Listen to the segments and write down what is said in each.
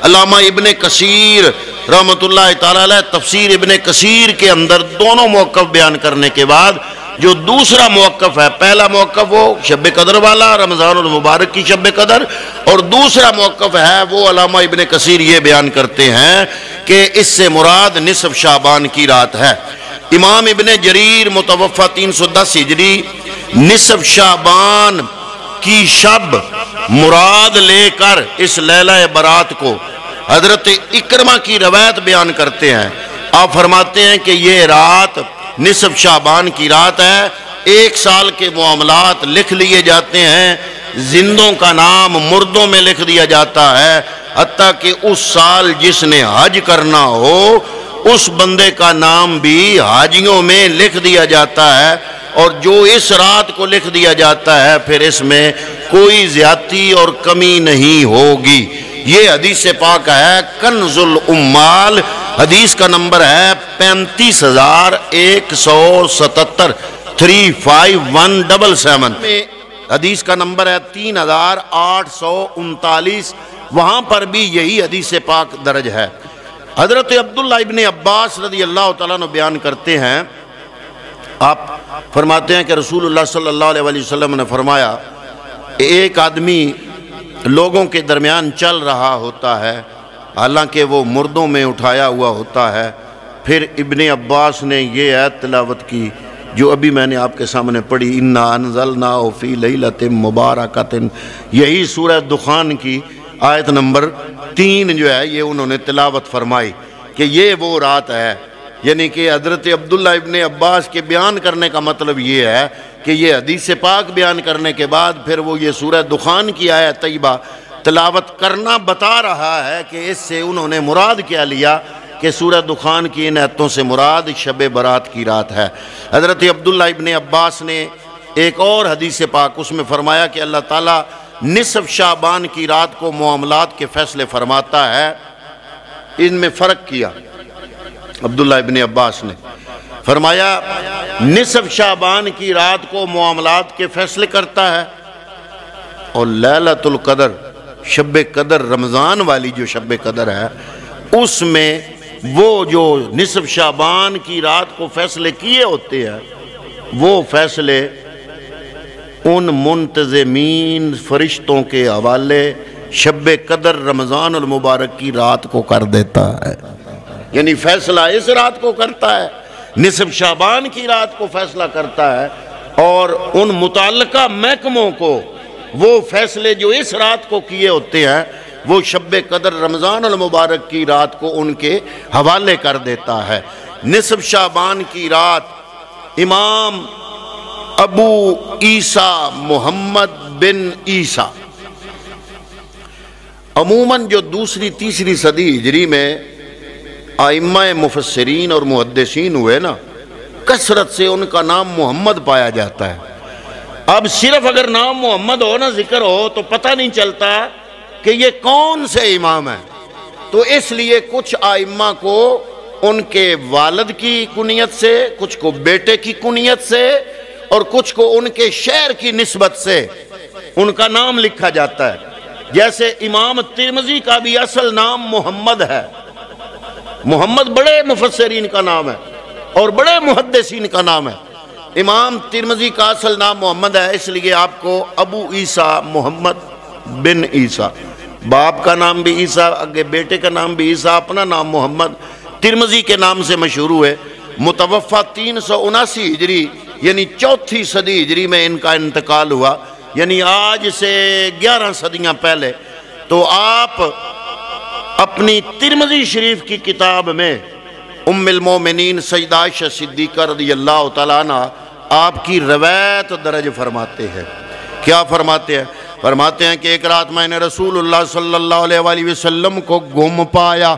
علامہ ابن کثیر رحمۃ اللہ تعالی علیہ تفسیر ابن کثیر کے اندر دونوں موقف بیان کرنے کے بعد جو دوسرا موقف ہے، پہلا موقف وہ شب قدر والا رمضان المبارک کی شب قدر، اور دوسرا موقف ہے وہ علامہ ابن کثیر یہ بیان کرتے ہیں کہ اس سے مراد نصف شعبان کی رات ہے۔ امام ابن جریر متوفہ 310 ہجری نصف شعبان کی شب مراد لے کر اس لیلہ برات کو حضرت اکرمہ کی روایت بیان کرتے ہیں۔ آپ فرماتے ہیں کہ یہ رات نصف شعبان کی رات ہے، 1 سال کے معاملات لکھ لیے جاتے ہیں، زندوں کا نام مردوں میں لکھ دیا جاتا ہے، حتیٰ کہ اس سال جس نے حج کرنا ہو اس بندے کا نام بھی حاجیوں میں لکھ دیا جاتا ہے، اور جو اس رات کو لکھ دیا جاتا ہے پھر اس میں کوئی زیادتی اور کمی نہیں ہوگی۔ یہ حدیث پاک ہے کنز الامال، حدیث کا نمبر ہے 35177 35177، حدیث کا نمبر ہے 3839، وہاں پر بھی یہی حدیث پاک درج ہے۔ حضرت عبداللہ ابن عباس رضی اللہ تعالیٰ عنہ بیان کرتے ہیں، آپ فرماتے ہیں کہ رسول اللہ صلی اللہ علیہ وسلم نے فرمایا، ایک آدمی لوگوں کے درمیان چل رہا ہوتا ہے حالانکہ وہ مردوں میں اٹھایا ہوا ہوتا ہے، پھر ابن عباس نے یہ آیت تلاوت کی جو ابھی میں نے آپ کے سامنے پڑھی، اِنَّا أَنزَلْنَاهُ فِي لَيْلَةٍ مُبَارَكَةٍ، یہی سورہ دخان کی آیت نمبر 3 جو ہے یہ انہوں نے تلاوت فرمائی کہ یہ وہ رات ہے۔ یعنی کہ حضرت عبداللہ ابن عباس کے بیان کرنے کا مطلب یہ ہے کہ یہ حدیث پاک بیان کرنے کے بعد پھر وہ یہ سورہ دخان کی آیت طیبہ تلاوت کرنا بتا رہا ہے کہ اس سے انہوں نے مراد کیا لیا کہ سورہ دخان کی ان آیتوں سے مراد شب برات کی رات ہے۔ حضرت عبداللہ ابن عباس نے ایک اور حدیث پاک اس میں فرمایا کہ اللہ تعالیٰ نصف شعبان کی رات کو معاملات کے فیصلے فرماتا ہے۔ ان میں فرق کیا عبداللہ ابن عباس نے، فرمایا نصف شعبان کی رات کو معاملات کے فیصلے کرتا ہے، اور لیلۃ القدر شب قدر رمضان والی جو شب قدر ہے اس میں وہ جو نصف شعبان کی رات کو فیصلے کیے ہوتے ہیں وہ فیصلے ان منتظمین فرشتوں کے حوالے شب قدر رمضان المبارک کی رات کو کر دیتا ہے۔ یعنی فیصلہ اس رات کو کرتا ہے، نصف شعبان کی رات کو فیصلہ کرتا ہے، اور ان متعلقہ محکموں کو وہ فیصلے جو اس رات کو کیے ہوتے ہیں وہ شب قدر رمضان المبارک کی رات کو ان کے حوالے کر دیتا ہے۔ نصف شعبان کی رات امام ابو عیسیٰ محمد بن عیسیٰ، عموماً جو دوسری تیسری صدی ہجری میں ائمہ مفسرین اور محدثین ہوئے نا، کثرت سے ان کا نام محمد پایا جاتا ہے۔ اب صرف اگر نام محمد ہو نا، ذکر ہو، تو پتہ نہیں چلتا کہ یہ کون سے امام ہیں، تو اس لیے کچھ ائمہ کو ان کے والد کی کنیت سے، کچھ کو بیٹے کی کنیت سے، اور کچھ کو ان کے شہر کی نسبت سے ان کا نام لکھا جاتا ہے۔ جیسے امام ترمذی کا بھی اصل نام محمد ہے، محمد بڑے مفسرین کا نام ہے اور بڑے محدثین کا نام ہے۔ امام ترمذی کا اصل نام محمد ہے، اس لیے آپ کو ابو عیسیٰ محمد بن عیسیٰ، باپ کا نام بھی عیسیٰ، آگے بیٹے کا نام بھی عیسیٰ، اپنا نام محمد، ترمذی کے نام سے مشہور ہوئے۔ متوفہ 379 ہجری یعنی 4تھی صدی ہجری میں ان کا انتقال ہوا، یعنی آج سے 11 صدیاں پہلے۔ تو آپ اپنی ترمذی شریف کی کتاب میں ام المومنین سیدہ عائشہ صدیقہ رضی اللہ تعالیٰ عنہ آپ کی روایت درج فرماتے ہیں۔ کیا فرماتے ہیں؟ فرماتے ہیں کہ ایک رات میں نے رسول اللہ صلی اللہ علیہ وآلہ وسلم کو گم پایا۔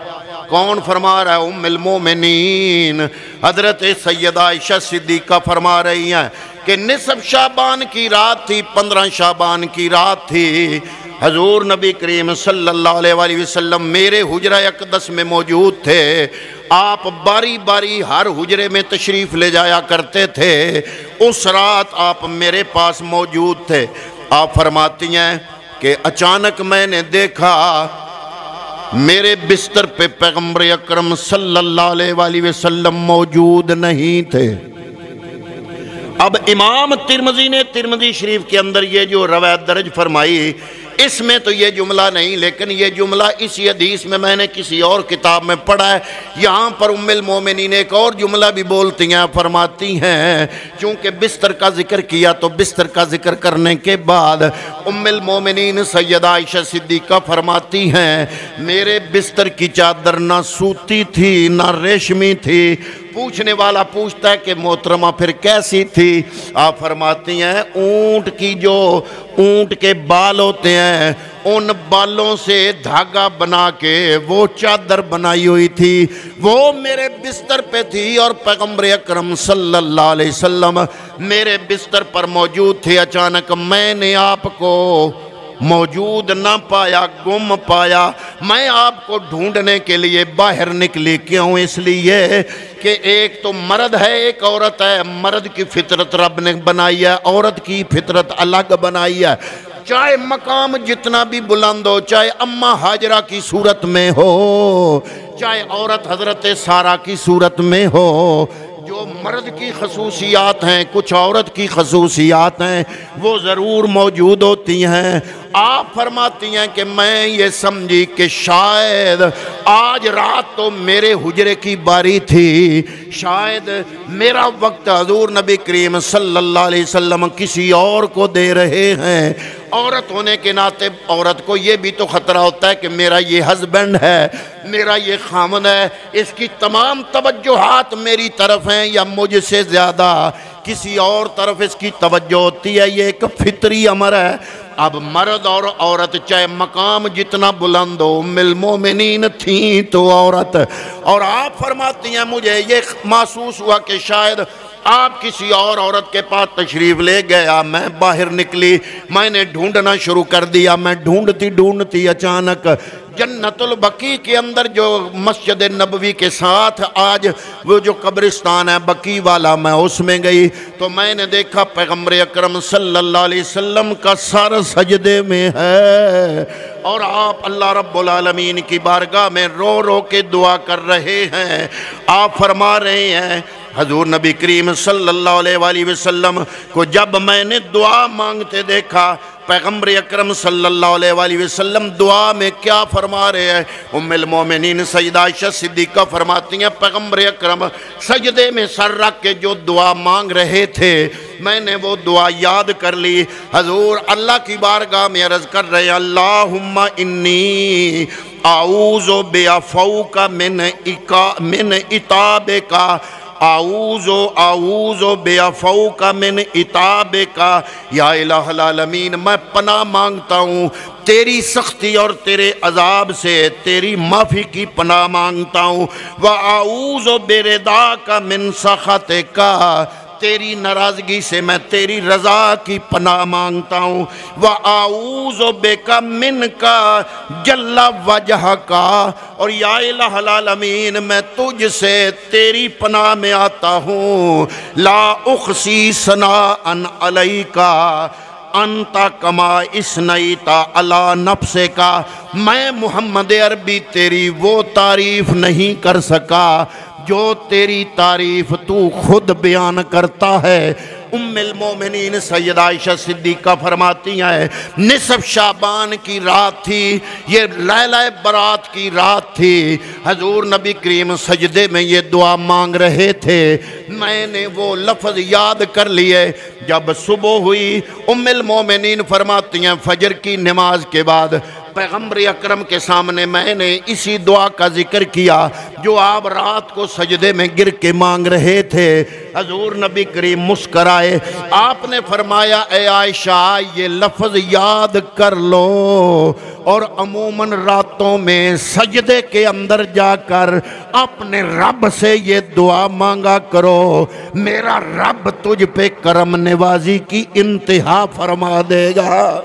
کون فرما رہا ہے؟ ام المومنین حضرت سیدہ عائشہ صدیقہ فرما رہی ہیں کہ نصف شعبان کی رات تھی، 15 شعبان کی رات تھی، حضور نبی کریم صلی اللہ علیہ وآلہ وسلم میرے حجرہ اقدس میں موجود تھے۔ آپ باری باری ہر حجرے میں تشریف لے جایا کرتے تھے، اس رات آپ میرے پاس موجود تھے۔ آپ فرماتی ہیں کہ اچانک میں نے دیکھا میرے بستر پہ پیغمبر اکرم صلی اللہ علیہ وآلہ وسلم موجود نہیں تھے۔ اب امام ترمذی نے ترمذی شریف کے اندر یہ جو روایت درج فرمائی، اس میں تو یہ جملہ نہیں، لیکن یہ جملہ اسی حدیث میں نے کسی اور کتاب میں پڑھا ہے۔ یہاں پر ام المومنین ایک اور جملہ بھی بولتی ہیں، فرماتی ہیں چونکہ بستر کا ذکر کیا تو بستر کا ذکر کرنے کے بعد ام المومنین سیدہ عائشہ صدیقہ فرماتی ہیں میرے بستر کی چادر نہ سوتی تھی نہ ریشمی تھی۔ پوچھنے والا پوچھتا ہے کہ محترمہ پھر کیسی تھی؟ آپ فرماتی ہیں اونٹ کے بال ہوتے ہیں، ان بالوں سے دھاگا بنا کے وہ چادر بنائی ہوئی تھی، وہ میرے بستر پہ تھی اور پیغمبر اکرم صلی اللہ علیہ وسلم میرے بستر پر موجود تھے۔ اچانک میں نے آپ کو موجود نہ پایا، گم پایا۔ میں آپ کو ڈھونڈنے کے لیے باہر نکلی، کیوں؟ اس لیے کہ ایک تو مرد ہے، ایک عورت ہے۔ مرد کی فطرت رب نے بنائی ہے، عورت کی فطرت الگ بنائی ہے۔ چاہے مقام جتنا بھی بلند ہو، چاہے اماں ہاجرہ کی صورت میں ہو، چاہے عورت حضرت سارہ کی صورت میں ہو، جو مرد کی خصوصیات ہیں کچھ عورت کی خصوصیات ہیں وہ ضرور موجود ہوتی ہیں۔ آپ فرماتی ہیں کہ میں یہ سمجھی کہ شاید آج رات تو میرے حجرے کی باری تھی، شاید میرا وقت حضور نبی کریم صلی اللہ علیہ وسلم کسی اور کو دے رہے ہیں۔ عورت ہونے کے ناطے عورت کو یہ بھی تو خطرہ ہوتا ہے کہ میرا یہ ہسبینڈ ہے، میرا یہ خامن ہے، اس کی تمام توجہات میری طرف ہیں یا مجھ سے زیادہ کسی اور طرف اس کی توجہ ہوتی ہے، یہ ایک فطری امر ہے۔ اب مرد اور عورت چاہے مقام جتنا بلند ہو، ام المومنین تھیں تو عورت، اور آپ فرماتی ہیں مجھے یہ محسوس ہوا کہ شاید آپ کسی اور عورت کے پاس تشریف لے گیا۔ میں باہر نکلی، میں نے ڈھونڈنا شروع کر دیا۔ میں ڈھونڈتی اچانک جنت البقیع کے اندر جو مسجد نبوی کے ساتھ آج وہ جو قبرستان ہے بقیع والا، میں اس میں گئی تو میں نے دیکھا پیغمبر اکرم صلی اللہ علیہ وسلم کا سر سجدے میں ہے اور آپ اللہ رب العالمین کی بارگاہ میں رو رو کے دعا کر رہے ہیں۔ آپ فرما رہے ہیں حضور نبی کریم صلی اللہ علیہ وآلہ وسلم کو جب میں نے دعا مانگتے دیکھا، پیغمبر اکرم صلی اللہ علیہ وآلہ وسلم دعا میں کیا فرما رہے ہیں؟ ام المومنین سیدہ عائشہ صدیقہ فرماتی ہیں پیغمبر اکرم سجدے میں سر رکھ کے جو دعا مانگ رہے تھے میں نے وہ دعا یاد کر لی۔ حضور اللہ کی بارگاہ میں عرض کر رہے ہیں اللہم انی اعوذ بعفوک من عتابک، اعوذ بعفوک من عتابک، یا الہ العالمین میں پناہ مانگتا ہوں تیری سختی اور تیرے عذاب سے، تیری معافی کی پناہ مانگتا ہوں۔ وَأَعُوذُ بِرِضَاكَ مِن سَخَطِكَ، تیری ناراضگی سے میں تیری رضا کی پناہ مانگتا ہوں۔ وَأَعُوذُ بِكَ مِنْكَ جَلَّ وَجْهَكَ، اور یا الہ العالمین میں تجھ سے تیری پناہ میں آتا ہوں۔ لا اخصی ثناء علیک انتا کما اسنیتا علی نفسک، میں محمد عربی تیری وہ تعریف نہیں کر سکا جو تیری تعریف تو خود بیان کرتا ہے۔ ام المومنین سیدہ عائشہ صدیقہ فرماتی ہیں نصف شعبان کی رات تھی، یہ لیلہ برات کی رات تھی، حضور نبی کریم سجدے میں یہ دعا مانگ رہے تھے، میں نے وہ لفظ یاد کر لیے۔ جب صبح ہوئی ام المومنین فرماتی ہیں فجر کی نماز کے بعد پیغمبر اکرم کے سامنے میں نے اسی دعا کا ذکر کیا جو آپ رات کو سجدے میں گر کے مانگ رہے تھے۔ حضور نبی کریم مسکرائے، آپ نے فرمایا اے عائشہ یہ لفظ یاد کر لو اور عموماً راتوں میں سجدے کے اندر جا کر اپنے رب سے یہ دعا مانگا کرو، میرا رب تجھ پہ کرم نوازی کی انتہا فرما دے گا۔